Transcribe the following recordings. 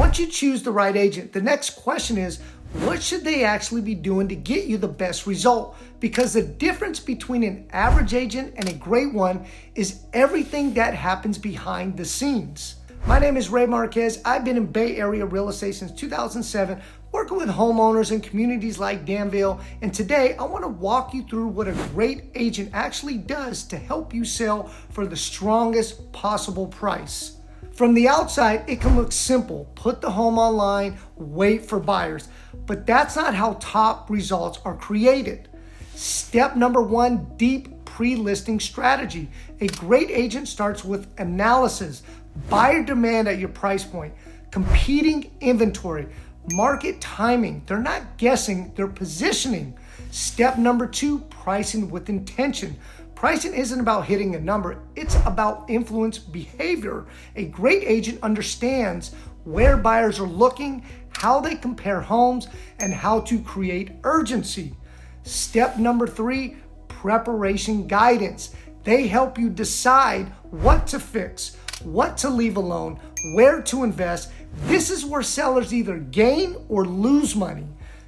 Once you choose the right agent, the next question is, what should they actually be doing to get you the best result? Because the difference between an average agent and a great one is everything that happens behind the scenes. My name is Marquez. I've been in Bay Area real estate since 2007, working with homeowners in communities like Danville. And today I want to walk you through what a great agent actually does to help you sell for the strongest possible price. From the outside, it can look simple. Put the home online, wait for buyers. But that's not how top results are created. Step number one, deep pre-listing strategy. A great agent starts with analysis, buyer demand at your price point, competing inventory, market timing. They're not guessing, they're positioning. Step number two, pricing with intention. Pricing isn't about hitting a number, it's about influence behavior. A great agent understands where buyers are looking, how they compare homes, and how to create urgency. Step number three, preparation guidance. They help you decide what to fix, what to leave alone, where to invest. This is where sellers either gain or lose money.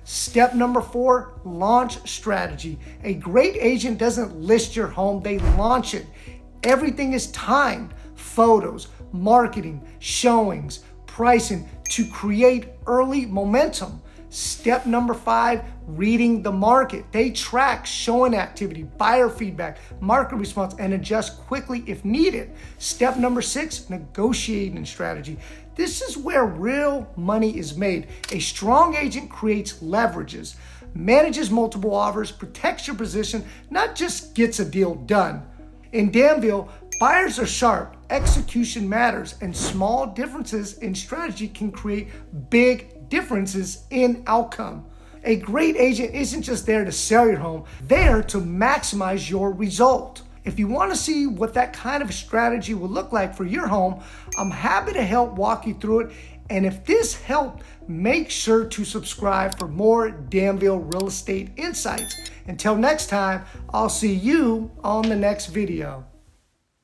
Step number four, launch strategy. A great agent doesn't list your home, they launch it. Everything is timed. Photos, marketing, showings, pricing to create early momentum. Step number five, reading the market. They track showing activity, buyer feedback, market response, and adjust quickly if needed. Step number six, negotiating strategy. This is where real money is made. A strong agent creates leverages, manages multiple offers, protects your position, not just gets a deal done. In Danville, buyers are sharp, execution matters, and small differences in strategy can create big differences in outcome. A great agent isn't just there to sell your home, they're to maximize your result. If you want to see what that kind of strategy will look like for your home, I'm happy to help walk you through it. And if this helped, make sure to subscribe for more Danville real estate insights. Until next time, I'll see you on the next video.